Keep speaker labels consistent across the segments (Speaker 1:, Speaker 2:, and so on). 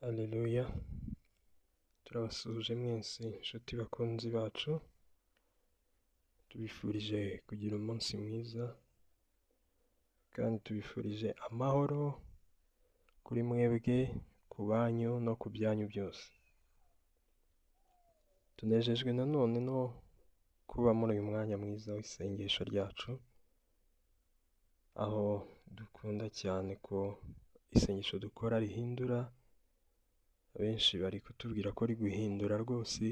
Speaker 1: Haleluya, turabasuhuje mwese inshuti bakunzi bacu, tubifurije kugira umunsi mwiza kandi tubifurije amahoro kuri mwebwe, ku banyu no ku byanyu byose. Tunejejwe nanone no kuba muri uyu mwanya mwiza w'isengesho ryacu, aho dukunda cyane ko isengesho dukora rihindura. Abenshi bari kutubwira ko ari guhindura rwose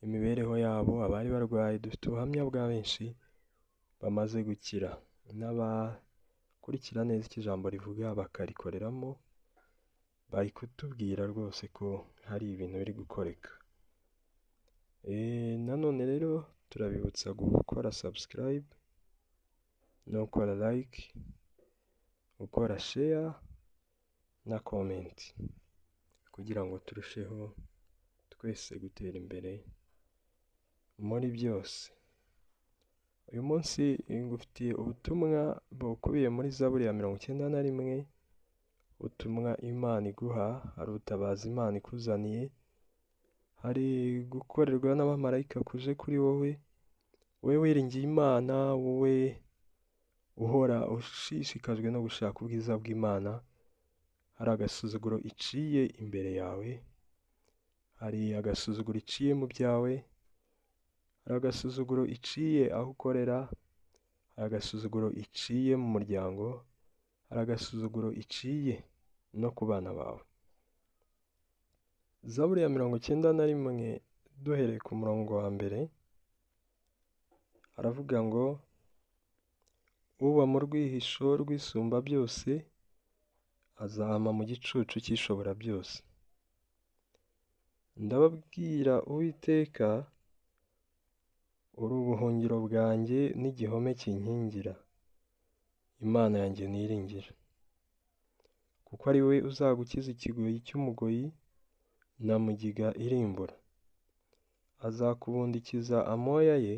Speaker 1: imibereho yabo, abari barwaye dufite ubuhamya bwa benshi bamaze gukira, n'abakurikira neza icyo ijambo rivuga bakarikoreramo, bari kutubwira rwose ko hari ibintu biri gukoreka. Nanone rero turabibutsa gukora subscribe no gukora like, gukora share na comment, kugira ngo turusheho twese gutera imbere muri byose. Uyu munsi ngufitiye ubutumwa bukubiye muri Zaburi ya 91, ubutumwa Imana iguha, hari ubutabazi Imana ikuzaniye, hari gukorerwa n'abamarayika kuje kuri wowe wiringiye Imana, wowe uhora ushishikajwe no gushaka ubwiza bw'Imana. Hari agasuzuguro iciye imbere yawe, hari agasuzuguro iciye mu byawe, hari agasuzuguro iciye aho ukorera, hari agasuzuguro iciye mu muryango, hari agasuzuguro iciye no ku bana bawe. Zaburi ya 91 duhereye ku murongo wa mbere, haravuga ngo: uba mu rwihisho rw'isumba byose azahama mu gicucu cy'ishobora byose. Ndababwira Uwiteka, uri ubuhungiro bwanjye n'igihome kinkingira, Imana yanjye niringira. Kuko ari we uzagukiza ikigoyi cy'umugoyi na mugiga irimbura. Azakubundikiza amoya ye,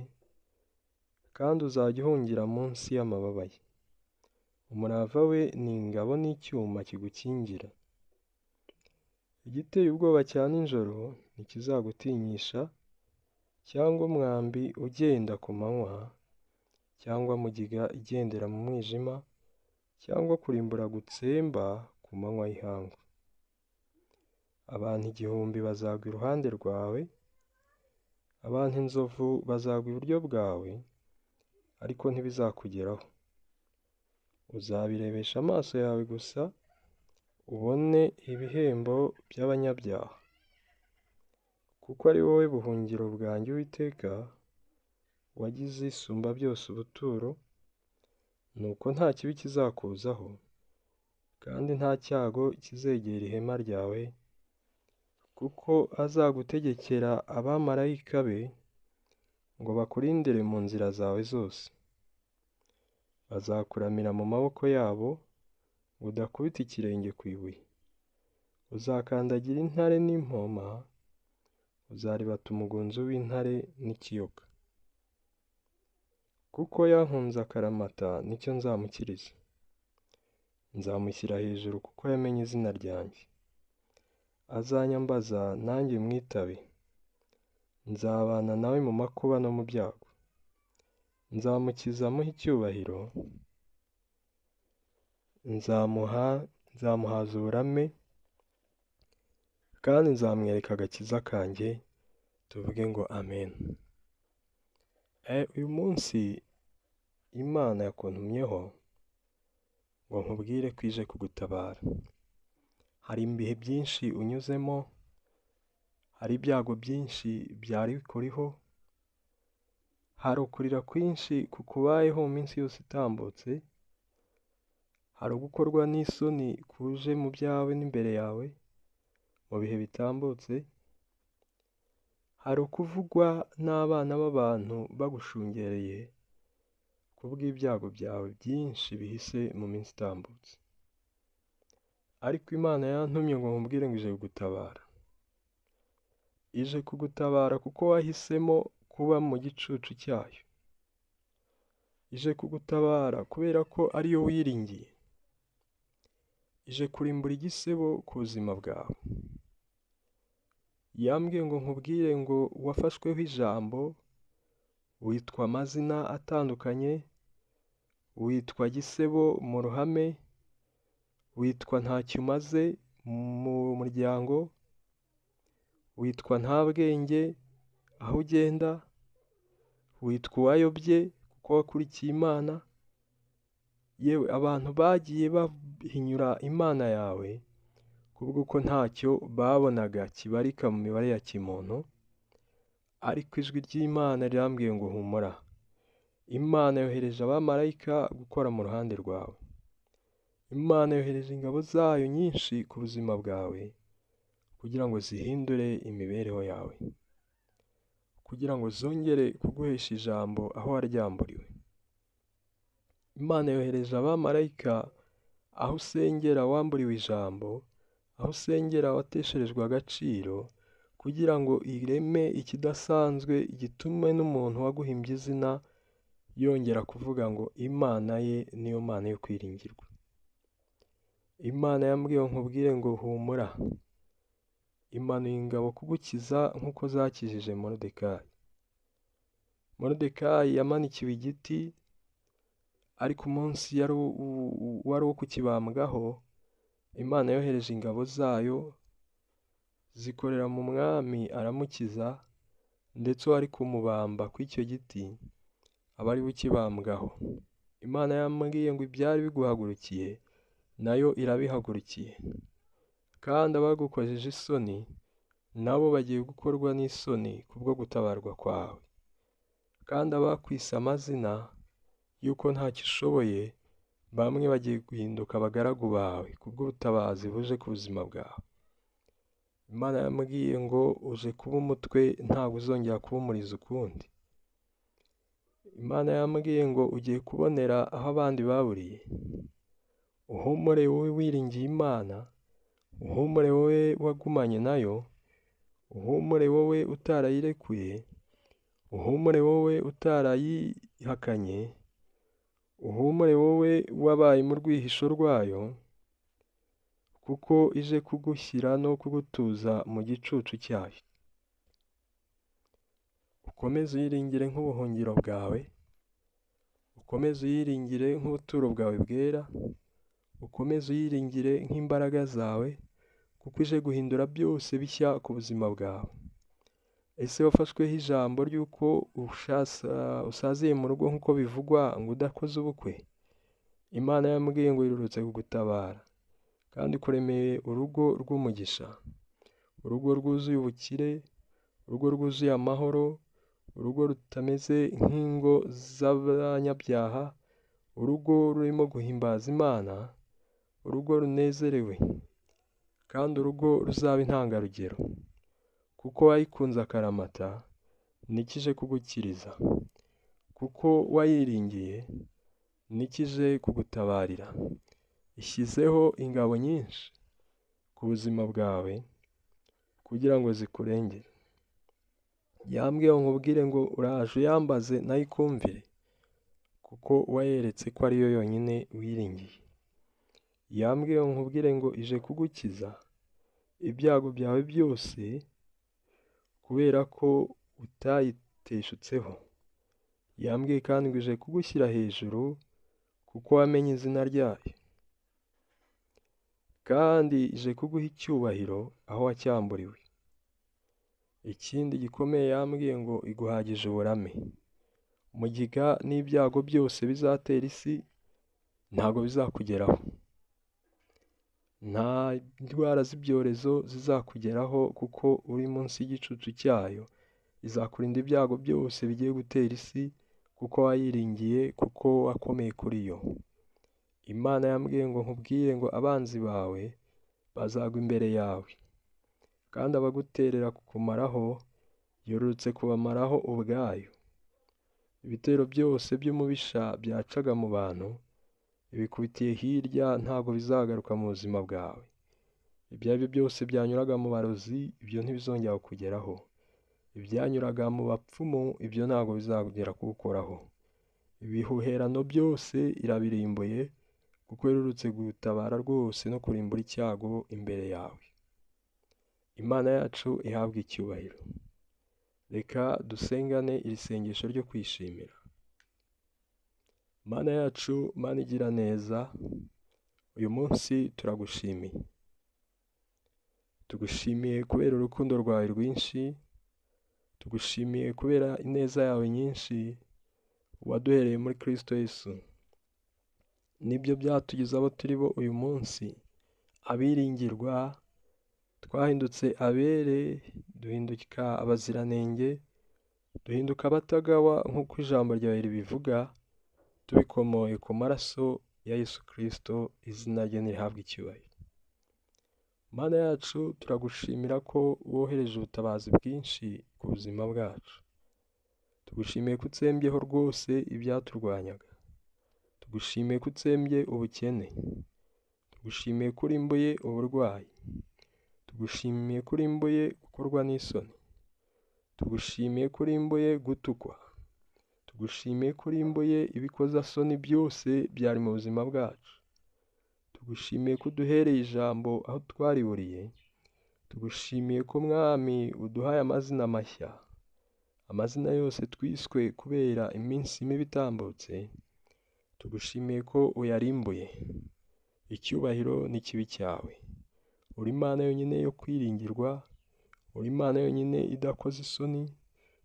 Speaker 1: kandi uzajya uhungira munsi y'amababa ye. Umurava we ni ingabo n'icyuma kigukingira. Igiteye ubwoba cya nijoro ntikizagutinyisha, cyangwa umwambi ugenda ku manywa, cyangwa mugiga igendera mu mwijima, cyangwa kurimbura gutsemba ku manywa y'ihangu. Abantu 1000 bazagwa iruhande rwawe, abantu inzovu bazagwa iburyo bwawe, ariko ntibizakugeraho. Uzabirebesha amaso yawe gusa, ubone ibihembo by'abanyabyaha. Kuko ari wowe buhungiro bwanjye Uwiteka, wagize isumba byose ubuturo, nuko nta kibi kizakuzaho, kandi nta cyago kizegera ihema ryawe, kuko azagutegekera abamarayika be ngo bakurindire mu nzira zawe zose. Bazakuramira mu maboko yabo, ngo udakubita ikirenge ku ibuye. Uzakandagira intare n'impoma, uzaribata umugunzu w'intare n'ikiyoka. Kuko yankunze akaramata, nicyo nzamukiriza. Nzamushyira hejuru kuko yamenye izina ryanjye. Azanyambaza nanjye mwitabe. Nzabana nawe mu makuba no mu byago. Nzamukiza muhe icyubahiro, nzamuhaza uburame, kandi nzamwereka agakiza kanjye. Tuvuge ngo amen. Uyu munsi Imana yakuntumyeho ngo nkubwire ko ije kugutabara. Hari ibihe byinshi unyuzemo, hari ibyago byinshi byari bikuriho, hari ukurira kwinshi kukubayeho mu minsi yose itambutse, hari ugukorwa n'isoni kuje mu byawe n'imbere yawe mu bihe bitambutse, hari ukuvugwa n'abana b'abantu bagushungereye kubw'ibyago byawe byinshi bihise mu minsi itambutse. Ariko Imana yantumye ngo nkubwire ngo ije kugutabara. Ije kugutabara kuko wahisemo kuba mu gicucu cyayo. Ije kugutabara kubera ko ariyo wiringiye. ije kurimbura igisebo ku buzima bwawe. Yambwiye ngo nkubwire ngo wafashweho ijambo, witwa amazina atandukanye, witwa gisebo mu ruhame, witwa ntacyo umaze mu muryango, witwa nta bwenge aho ugenda, witwa uwayobye kuko wakurikiye Imana. Yewe abantu bagiye bahinyura Imana yawe kubw'uko ntacyo babonaga kibarika mu mibare ya kimuntu, ariko ijwi ry'Imana rirambwiye ngo humura. Imana yohereje abamarayika gukora mu ruhande rwawe. Imana yohereje ingabo zayo nyinshi ku buzima bwawe kugira ngo zihindure imibereho yawe, kugira ngo zongere kuguhesha ijambo aho waryamburiwe. Imana yohereje abamarayika aho usengera wamburiwe ijambo, aho usengera watesherejwe agaciro, kugira ngo ireme ikidasanzwe gitume n'umuntu waguhimbye izina yongera kuvuga ngo Imana ye niyo Mana yo kwiringirwa. Imana yambwiye nkubwire ngo humura. Imanuye ingabo kugukiza nk'uko zakijije Moridekayi. Moridekayi yamanikiwe igiti, ariko umunsi wari uwo kukibambwaho, Imana yohereje ingabo zayo zikorera mu mwami aramukiza, ndetse uwari kumubamba kw'icyo giti aba ari we ukibambwaho. Imana yambwiye ngo ibyari biguhagurukiye nayo irabihagurukiye, kandi abagukojeje isoni nabo bagiye gukorwa n'isoni kubwo gutabarwa kwawe, kandi abakwise amazina yuko ntacyo ushoboye bamwe bagiye guhinduka abagaragu bawe kubw'ubutabazi buje ku buzima bwawe. Imana yambwiye ngo uje kuba umutwe, ntabwo uzongera kuba umurizo ukundi. Imana yambwiye ngo ugiye kubonera aho abandi baburiye. Uhumure wowe wiringiye Imana, uhumure wowe wagumanye nayo, uhumure wowe utarayirekuye, uhumure wowe utarayihakanye, uhumure wowe wabaye mu rwihisho rwayo, kuko ije kugushyira no kugutuza mu gicucu cyayo. Ukomeze uyiringire nk'ubuhungiro bwawe, ukomeze uyiringire nk'ubuturo bwawe bwera, ukomeze uyiringire nk'imbaraga zawe, kuko ije guhindura byose bishya ku buzima bwawe. Ese wafashweho ijambo ry'uko usaziye mu rugo nk'uko bivugwa ngo udakoze ubukwe? Imana yambwiye ngo irurutse kugutabara, kandi kuremeye urugo rw'umugisha, urugo rwuzuye ubukire, urugo rwuzuye amahoro, urugo rutameze nk'ingo z'abanyabyaha, urugo rurimo guhimbaza Imana, urugo runezerewe, kandi urugo ruzaba intangarugero, kuko wayikunze akaramata nikije kugukiriza, kuko wayiringiye nikije kugutabarira. Ishyizeho ingabo nyinshi ku buzima bwawe kugira ngo zikurengere. Yambwiye nkubwire ngo uraje uyambaze nayo ikumvire, kuko wayeretse ko ariyo yonyine wiringiye. Yambwiye nkubwire ngo ije kugukiza ibyago byawe byose, kubera ko utayiteshutseho. Yambwiye kandi ngo ije kugushyira hejuru, kuko wamenye izina ryayo, kandi ije kuguha icyubahiro aho wacyamburiwe. Ikindi gikomeye yambwiye ngo iguhagije uburame. Umugiga n'ibyago byose bizatera isi ntabwo bizakugeraho. Nta ndwara z'ibyorezo zizakugeraho, kuko uri munsi y'igicucu cyayo. Izakurinda ibyago byose bigiye gutera isi, kuko wayiringiye, kuko wakomeye kuri yo. Imana yambwiye ngo nkubwire ngo abanzi bawe bazagwa imbere yawe, kandi abaguterera kukumaraho yororotse kubamaraho ubwayo. Ibitero byose by'umubisha byacaga mu bantu ibikubitiye hirya, ntabwo bizagaruka mu buzima bwawe. Ibyo ari byo byose byanyuraga mu barozi, ibyo ntibizongera kukugeraho. Ibyanyuraga mu bapfumu, ibyo ntabwo bizagera kugukoraho. Ibihuherano byose irabirimbuye, kuko iherutse gutabara rwose no kurimbura icyago imbere yawe. Imana yacu ihabwe icyubahiro. Reka dusengane iri sengesho ryo kwishimira. Mana yacu, Mana igira neza, uyu munsi turagushimiye. Tugushimiye kubera urukundo rwawe rwinshi, tugushimiye kubera ineza yawe nyinshi waduhereye muri Kristo Yesu. Nibyo byatugize abo turi bo uyu munsi, abiringirwa, twahindutse abere, duhinduka abaziranenge, duhinduka abatagawa nk'uko ijambo ryawe ribivuga, tubikomoye ku maraso ya Yesu Kristo, izina rye nirihabwe icyubahiro. Mana yacu, turagushimira ko wohereje ubutabazi bwinshi ku buzima bwacu. Tugushimiye ko utsembyeho rwose ibyaturwanyaga. Tugushimiye ko utsembye ubukene. Tugushimiye ko urimbuye uburwayi. Tugushimiye ko urimbuye gukorwa n'isoni. Tugushimiye ko urimbuye gutukwa. Tugushimiye ko urimbuye ibikozasoni byose byari mu buzima bwacu. Tugushimiye ko uduhereye ijambo aho twariburiye. Tugushimiye ko Mwami uduhaye amazina mashya. Amazina yose twiswe kubera iminsi mibi itambutse. Tugushimiye ko uyarimbuye. Icyubahiro n'ikibi cyawe. Uri Imana yonyine yo kwiringirwa. Uri Imana yonyine idakoze isoni.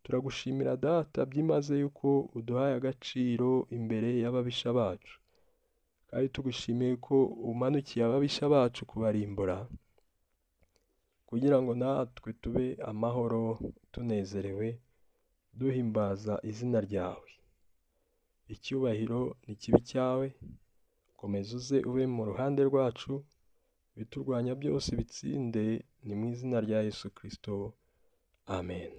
Speaker 1: Turagushimira Data byimaze yuko uduhaye agaciro imbere y'ababisha bacu. Kandi tugushimiye ko umanukiye ababisha bacu kubarimbura, kugira ngo natwe tube amahoro tunezerewe, duhimbaza izina ryawe. Icyubahiro n'ikibi cyawe. Komeza uze ube mu ruhande rwacu, biturwanya byose bitsinde, ni mu izina rya Yesu Kristo. Amen.